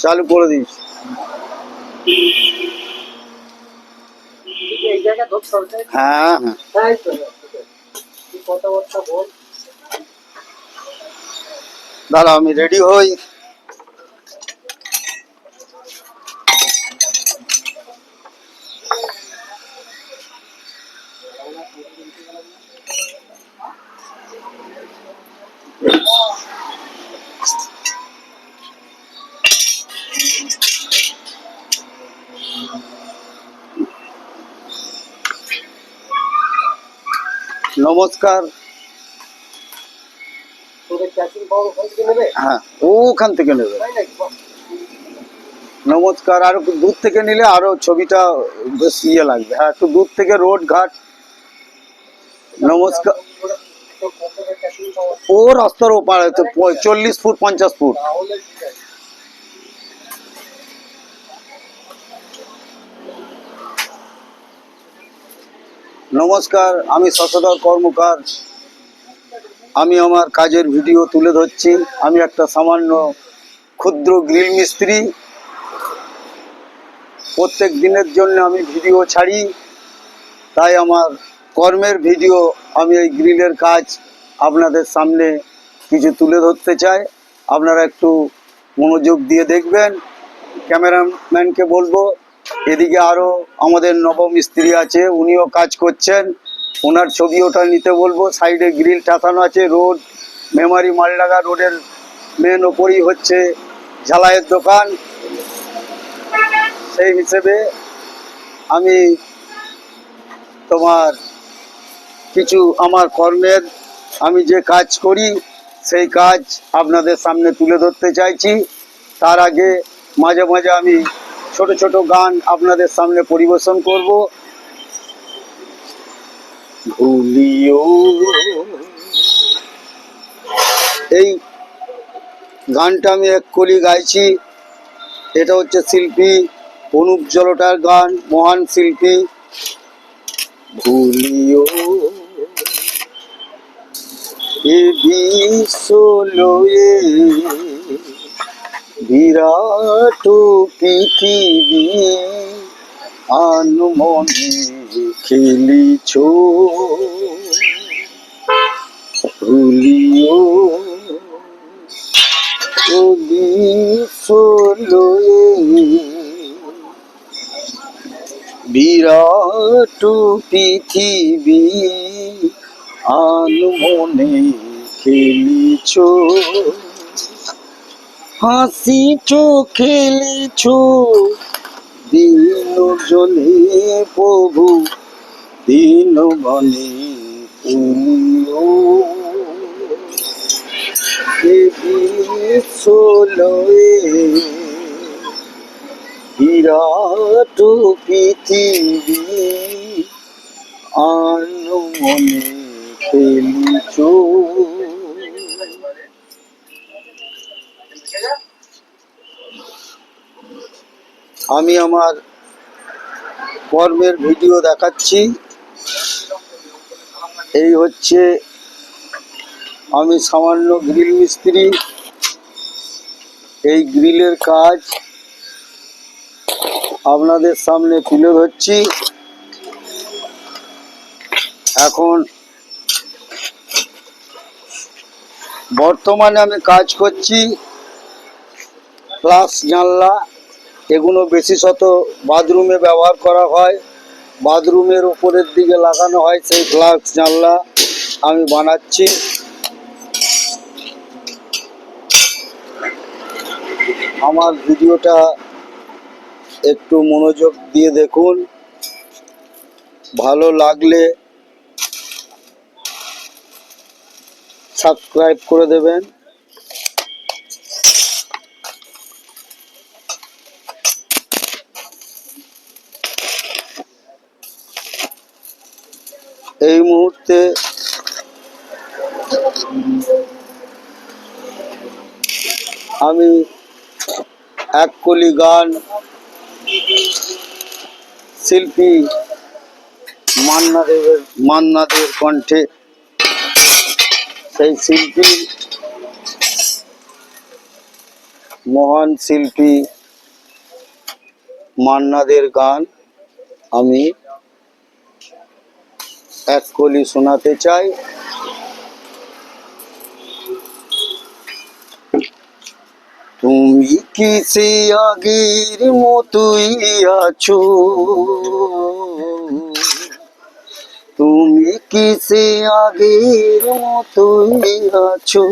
চালু করে দিস। হ্যাঁ হ্যাঁ, দাঁড়া আমি রেডি হই। নমস্কার। হ্যাঁ, ওখান থেকে নেবে। নমস্কার। আর একটু দূর থেকে নিলে আরো ছবিটা বেশ ইয়ে লাগবে। হ্যাঁ, একটু দূর থেকে রোড ঘাট। নমস্কার। ও রাস্তার ওপারে তো 40 ফুট 50 ফুট। নমস্কার, আমি শশধর কর্মকার। আমি আমার কাজের ভিডিও তুলে ধরছি। আমি একটা সামান্য ক্ষুদ্র গ্রিল মিস্ত্রি। প্রত্যেক দিনের জন্য আমি ভিডিও ছাড়ি, তাই আমার কর্মের ভিডিও, আমি এই গ্রিলের কাজ আপনাদের সামনে কিছু তুলে ধরতে চাই। আপনারা একটু মনোযোগ দিয়ে দেখবেন। ক্যামেরাম্যানকে বলবো এদিকে আরও আমাদের নবমিস্ত্রি আছে, উনিও কাজ করছেন, ওনার ছবি ওটা নিতে বলবো। সাইডে গ্রিল টাতানো আছে। রোড মেমারি মালডাঙ্গা রোডের মেন ওপরই হচ্ছে ঝালাইয়ের দোকান। সেই হিসেবে আমি তোমার কিছু আমার কর্মের, আমি যে কাজ করি সেই কাজ আপনাদের সামনে তুলে ধরতে চাইছি। তার আগে মাঝে মাঝে আমি ছোট ছোট গান আপনাদের সামনে পরিবেশন করব। ভুলিও, এই গানটা আমি এক কলি গাইছি। এটা হচ্ছে শিল্পী অনুপ জলোটার গান, মহান শিল্পী। ভুলিও এ বিশ্ব লয়ে বিরাট পৃথিবী, আনমনে খেলিছ। ভুলিও ও বিশ্ব লয়ে বিরাট পৃথিবী, আনমনে খেলিছ। হাসিছ খেলিছ দিন জলে প্রভু, দিন বনে তুমিও। বিশ্ব লয়ে বিরাট পৃথিবী, আনমনে খেলিছ। আমি আমার কর্মের ভিডিও দেখাচ্ছি। এই হচ্ছে আমি সামান্য গ্রিল মিস্ত্রি। এই গ্রিলের কাজ আপনাদের সামনে তুলে ধরছি। এখন বর্তমানে আমি কাজ করছি গ্লাস জানলা। এগুলো বিশেষত বাথরুমে ব্যবহার করা হয়। বাথরুমের উপরের দিকে লাগানো হয় সেই গ্লাস জানলা আমি বানাচ্ছি। আমার ভিডিওটা একটু মনোযোগ দিয়ে দেখুন। ভালো লাগলে সাবস্ক্রাইব করে দেবেন। এই মুহূর্তে আমি এক কলি গান শিল্পী মান্নাদের কণ্ঠে, সেই শিল্পী মহান শিল্পী মান্না দের গান আমি এক কলি শোনাতে চাই। তুমি কি সে আগের মতোই আছো, তুমি কি সে আগের মতোই আছো,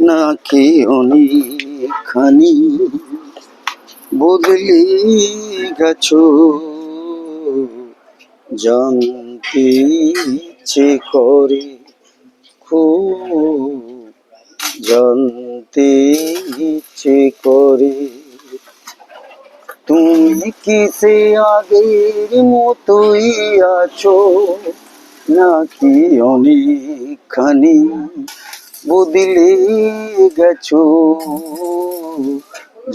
নাকি অনেকখানি বদলে গেছো? জানতে ইচ্ছে করে খুব, জানতে ইচ্ছে করে। তুমি কি সে আগের মতোই আছো, নাকি অনেকখানি বদলে গেছো?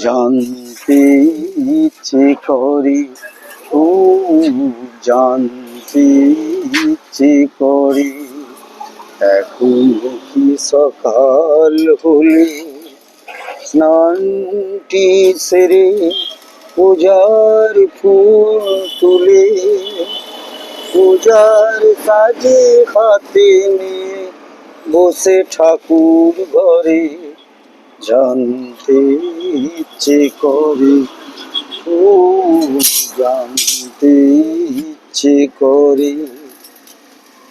জানতে ইচ্ছে করে ও, জানতে ইচ্ছে করে। এখনো কি সকাল হলে স্নানটি সেরে পূজার ফুল তুলে, পূজার কাজে হাতে নিয়ে বসে ঠাকুর ঘরে? জানতে ইচ্ছে করে ও, জানতে ইচ্ছে করে।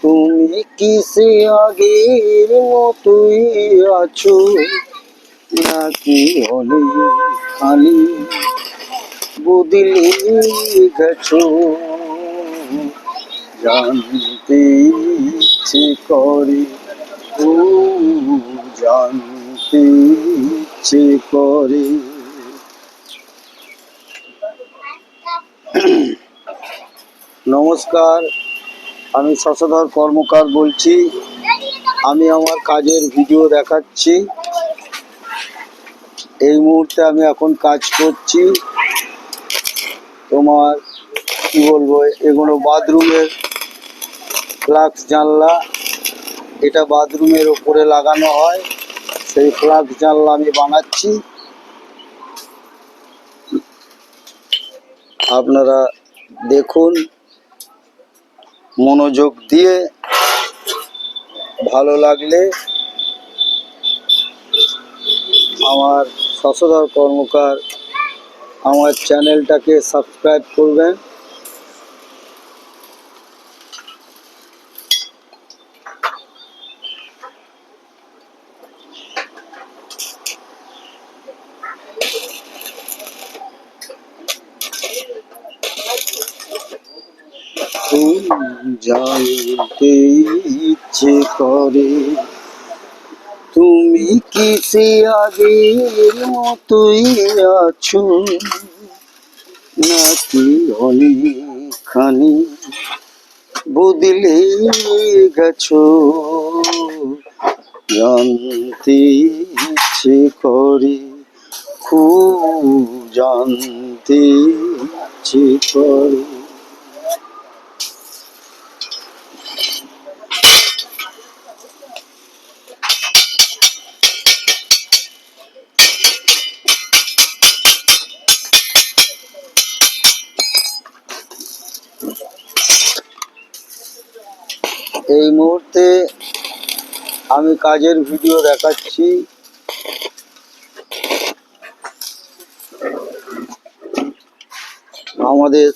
তুমি কি সে আগের মতোই আছো, নাকি অনেকখানি বদলে গেছো? জানতে ইচ্ছে করে ও, জানতে ইচ্ছে করে। নমস্কার, আমি শশধর কর্মকার বলছি। আমি আমার কাজের ভিডিও দেখাচ্ছি। এই মুহূর্তে আমি এখন কাজ করছি। তোমার কি বলবো, এগুলো বাথরুমের ফ্লাক্স জানলা, এটা বাথরুমের ওপরে লাগানো হয়, সেই ফ্লাক্স জানলা আমি বানাচ্ছি। আপনারা দেখুন মনোযোগ দিয়ে। ভালো লাগলে আমার শশধর কর্মকার আমার চ্যানেলটাকে সাবস্ক্রাইব করবেন। জানতে ইচ্ছে করে তুমি কি সে আগের মতোই আছো, নাকি অনেকখানি বদলে গেছো? জানতে ইচ্ছে করে খুব, জানতে ইচ্ছে করে। এই মুহূর্তে আমি কাজের ভিডিও দেখাচ্ছি। আমাদের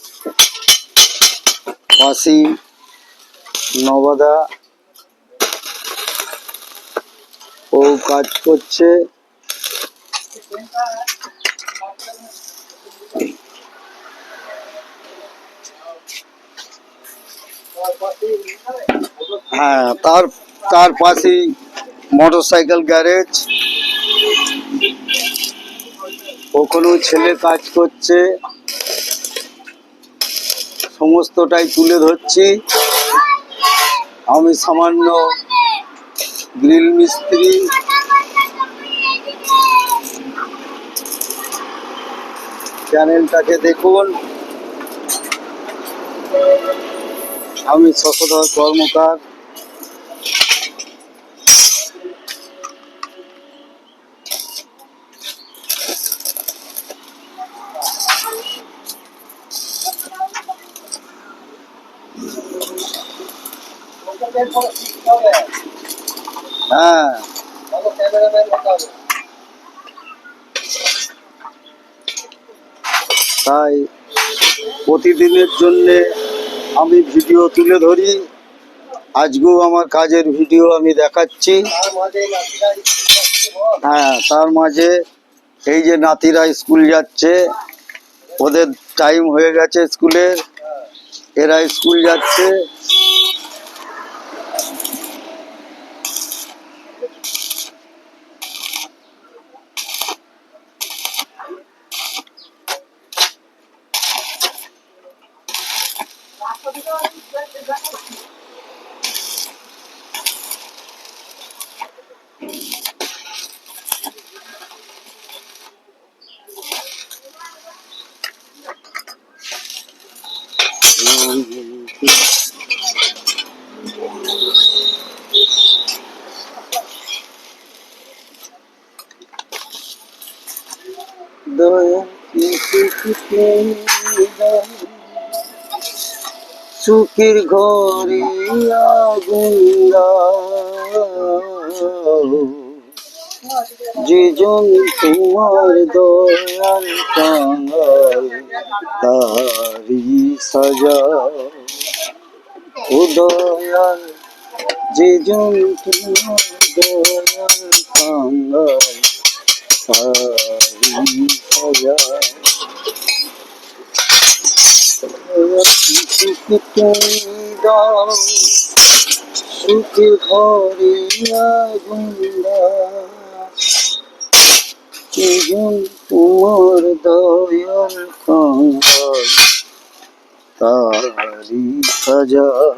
পাশি নবাদা ও কাজ করছে। হ্যাঁ, তার পাশেই মোটরসাইকেল গ্যারেজ, ওখানেও ছেলে কাজ করছে। সমস্তটাই তুলে ধরছি। আমি সামান্য গ্রিল মিস্ত্রি। চ্যানেলটাকে দেখুন। আমি শশধর কর্মকার। হ্যাঁ, তাই প্রতিদিনের জন্যে আমি ভিডিও তুলে ধরি। আজকেও আমার কাজের ভিডিও আমি দেখাচ্ছি। হ্যাঁ, তার মাঝে এই যে নাতিরা স্কুল যাচ্ছে, ওদের টাইম হয়ে গেছে স্কুলের, এরা স্কুল যাচ্ছে। সুখের ঘরে আগুন দাও, যে জন তোমার দয়াল কাঙাল তারি সাজাও। ও দয়াল, যে জন তোমার দয়াল কাঙাল তারি সাজাও। সুখে তুমি দাও, সুখে ঘরে আগুন দাও, যে জন তোমার দয়াল কাঙাল তারি সাজাও।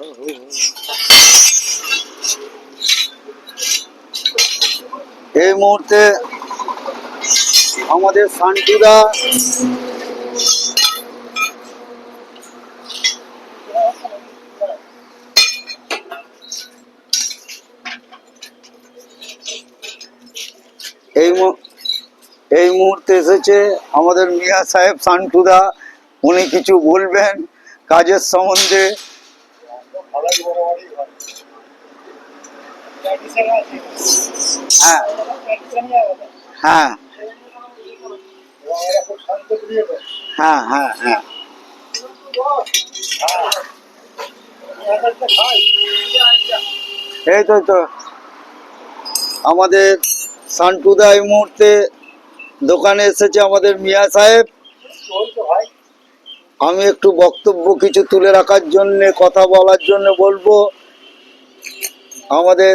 এই মুহূর্তে আমাদের শান্তিদা এই মুহূর্তে এসেছে আমাদের মিয়া সাহেব শান্টুদা, উনি কিছু বলবেন কাজের সম্বন্ধে। হ্যাঁ হ্যাঁ হ্যাঁ হ্যাঁ হ্যাঁ, এই তো আমাদের শান্টুদা এই মুহূর্তে দোকানে এসেছে আমাদের মিয়া সাহেব। আমি একটু বক্তব্য কিছু তুলে রাখার জন্য, কথা বলার জন্য বলবো। আমাদের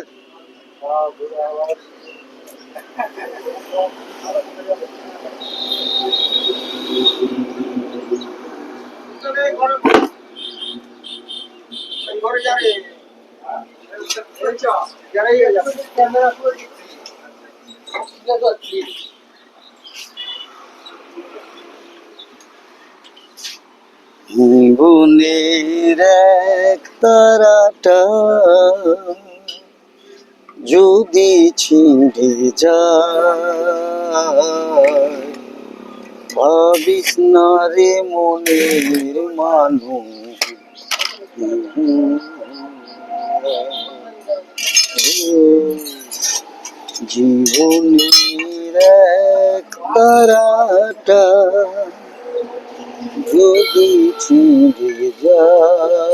জীবনের এক তারাটা যদি ছিঁড়ে যায়, ভাবিস না রে মনের মানুষ, জীবনের এক তারাটা যদি ছিঁড়ে যায়।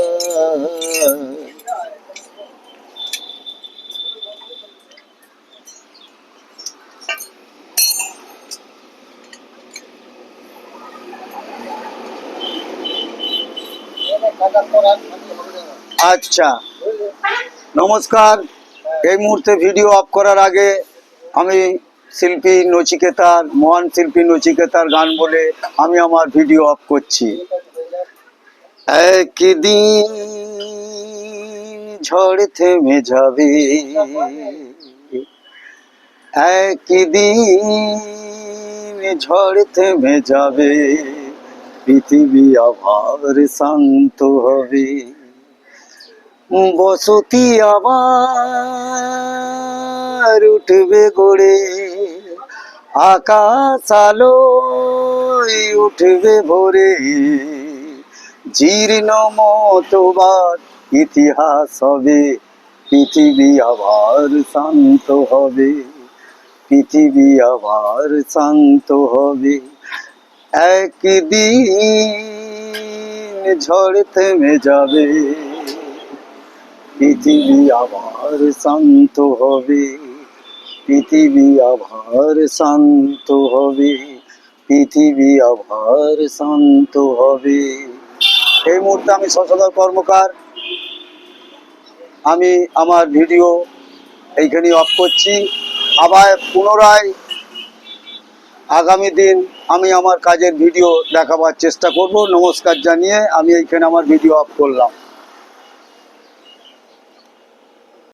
আচ্ছা, নমস্কার। এই মুহূর্তে ভিডিও অফ করার আগে আমি শিল্পী নচিকেতার, মহান শিল্পী নচিকেতার গান বলে আমি আমার ভিডিও অফ করছি। একদিন ঝড় থেমে যাবে, একদিন ঝড় থেমে যাবে, পৃথিবী আবার শান্ত হবে, বসতি আবার উঠবে গড়ে, আকাশ আলোয় উঠবে ভোরে, জীর্ণ মতবাদ ইতিহাস হবে পৃথিবী আবার শান্ত হবে, পৃথিবী আবার শান্ত হবে। একদিন ঝড় থেমে যাবে, পৃথিবী আবার শান্ত হবে, পৃথিবী আবার শান্ত হবে, পৃথিবী আবার শান্ত হবে। এই মুহূর্তে আমি শশধর কর্মকার, আমি আমার ভিডিও এইখানে অফ করছি। আবার পুনরায় আগামী দিন আমি আমার কাজের ভিডিও দেখাবার চেষ্টা করব। নমস্কার জানিয়ে আমি এইখানে আমার ভিডিও অফ করলাম।